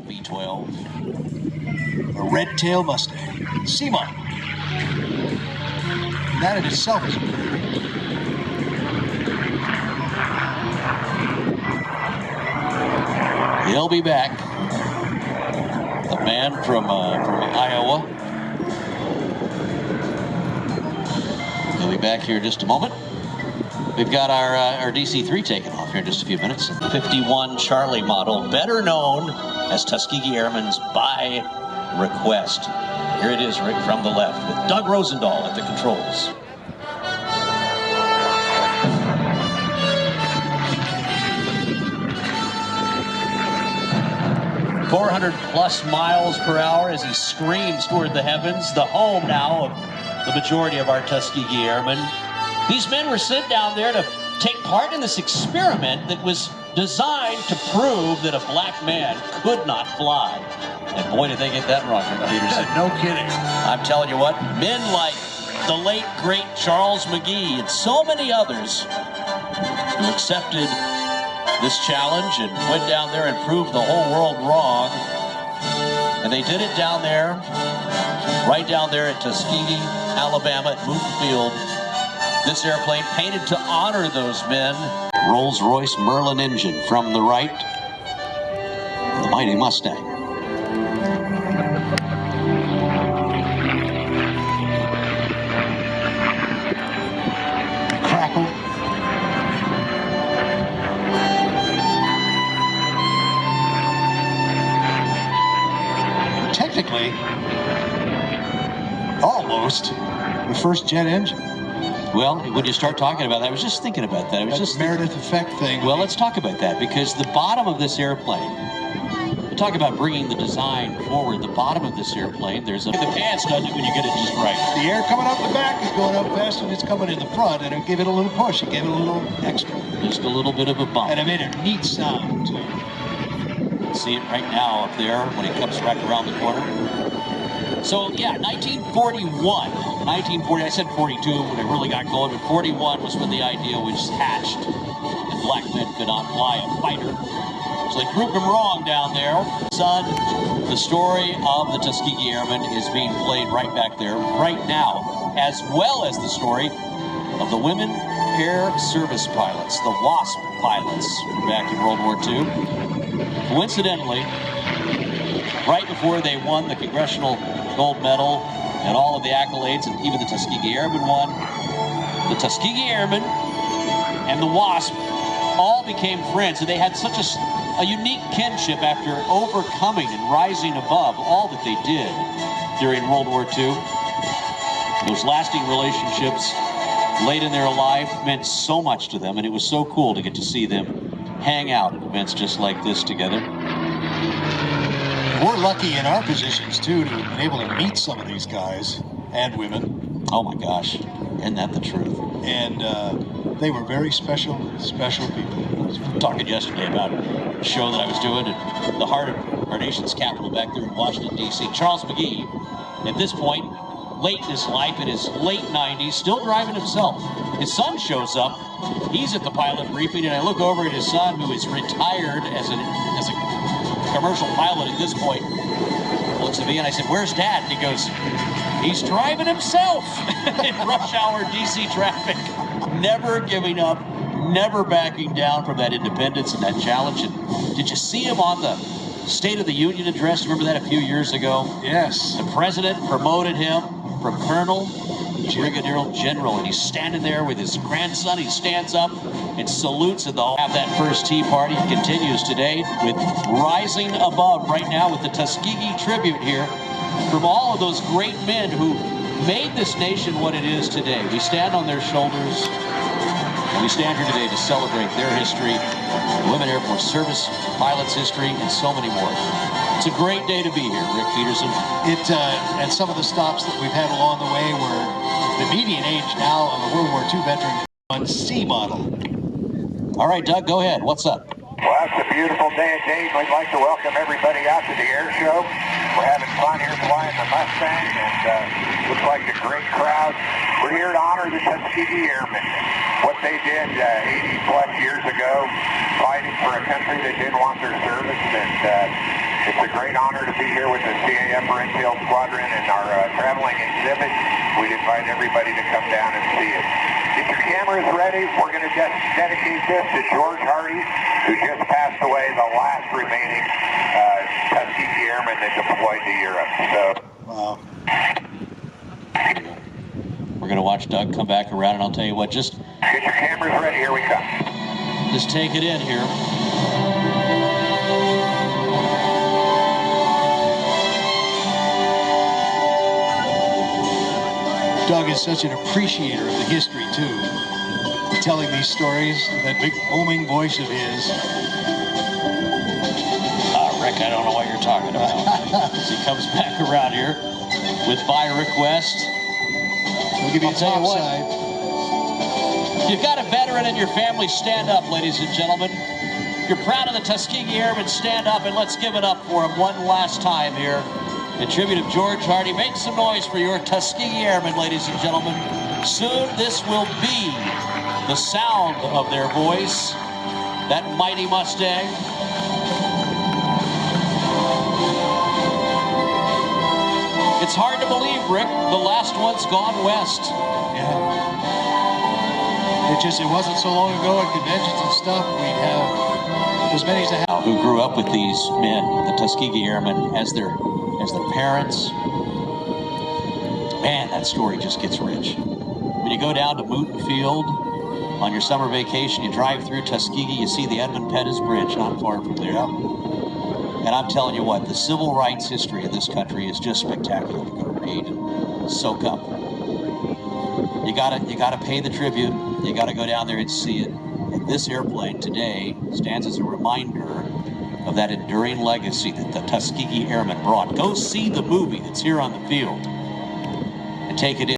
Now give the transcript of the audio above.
V12. A red-tailed Mustang. C model. That in itself is weird. He'll be back. The man from Iowa. He'll be back here in just a moment. We've got our DC-3 taking off here in just a few minutes. 51 Charlie model, better known as Tuskegee Airmen's by ReQuest. Here it is, Rick, from the left, with Doug Roozendaal at the controls. +400 miles per hour as he screams toward the heavens, the home now of the majority of our Tuskegee Airmen. These men were sent down there to take part in this experiment that was designed to prove that a black man could not fly. And boy, did they get that wrong, Rick Peterson. No kidding. I'm telling you what, men like the late, great Charles McGee and so many others who accepted this challenge and went down there and proved the whole world wrong. And they did it down there, right down there at Tuskegee, Alabama, at Moon Field. This airplane painted to honor those men. Rolls-Royce Merlin engine from the right. The mighty Mustang. Crackle. Technically, almost the first jet engine. Well, when you start talking about that, I was just thinking about that. I was just Meredith effect thing. Well, let's talk about that, because the bottom of this airplane, we talk about bringing the design forward. The bottom of this airplane, there's the pants, doesn't it, when you get it just right? The air coming up the back is going up faster than it's coming in the front, and it gave it a little push. It gave it a little extra. Just a little bit of a bump. And it made a neat sound, too. See it right now up there when it comes back around the corner. So, yeah, 1940, I said 42 when it really got going, but 41 was when the idea was hatched that black men could not fly a fighter. So they proved them wrong down there. Son, the story of the Tuskegee Airmen is being played right back there, right now, as well as the story of the women air service pilots, the WASP pilots from back in World War II. Coincidentally, right before they won the Congressional Gold Medal and all of the accolades, and even the Tuskegee Airmen won, the Tuskegee Airmen and the WASP all became friends, and they had such a unique kinship after overcoming and rising above all that they did during World War II. Those lasting relationships late in their life meant so much to them, and it was so cool to get to see them hang out at events just like this together. We're lucky in our positions, too, to have been able to meet some of these guys and women. Oh, my gosh. Isn't that the truth? And they were very special people. I was talking yesterday about a show that I was doing at the heart of our nation's capital back there in Washington, D.C. Charles McGee, at this point, late in his life, in his late 90s, still driving himself. His son shows up. He's at the pilot briefing, and I look over at his son, who is retired as a commercial pilot at this point. Looks at me and I said, "Where's Dad?" And he goes, "He's driving himself in rush hour DC traffic." Never giving up, never backing down from that independence and that challenge. And did you see him on the State of the Union address? Remember that a few years ago? Yes. The president promoted him from colonel to brigadier general, and he's standing there with his grandson. He stands up and salutes, and they'll have that first tea party. It continues today with Rising Above right now with the Tuskegee tribute here from all of those great men who made this nation what it is today. We stand on their shoulders, and we stand here today to celebrate their history, the Women Air Force Service pilots' history, and so many more. It's a great day to be here, Rick Peterson. And some of the stops that we've had along the way were the median age now of a World War II veteran on C model. All right, Doug, go ahead. What's up? Well, it's a beautiful day at Dayton. We'd like to welcome everybody out to the air show. We're having fun here flying the Mustang, and looks like a great crowd. We're here to honor the Tuskegee Airmen. What they did 80-plus years ago, fighting for a country that didn't want their service, and it's a great great honor to be here with the CAF Rise Above Squadron and our traveling exhibit. We'd invite everybody to come down and see it. Get your cameras ready. We're going to dedicate this to George Hardy, who just passed away, the last remaining Tuskegee Airmen that deployed to Europe. So, Wow. We're going to watch Doug come back around, and I'll tell you what, just get your cameras ready. Here we come. just take it in here. Doug is such an appreciator of the history, too. Telling these stories, that big booming voice of his. Rick, I don't know what you're talking about. As he comes back around here with by request. We'll give you a I'll tell you top what. side. You've got a veteran in your family, stand up, ladies and gentlemen. If you're proud of the Tuskegee Airmen, stand up, and let's give it up for him one last time here. In tribute of George Hardy. Make some noise for your Tuskegee Airmen, ladies and gentlemen. Soon this will be the sound of their voice, that mighty Mustang. It's hard to believe, Rick, the last one's gone west. Yeah. It wasn't so long ago at conventions and stuff, we'd have as many as a house. Who grew up with these men, the Tuskegee Airmen, as their parents. Man, that story just gets rich. When you go down to Mooten Field on your summer vacation, you drive through Tuskegee, you see the Edmund Pettus Bridge not far from there. And I'm telling you what, the civil rights history of this country is just spectacular to go read and soak up. You gotta pay the tribute. You gotta go down there and see it. And this airplane today stands as a reminder of that enduring legacy that the Tuskegee Airmen brought. Go see the movie that's here on the field and take it in.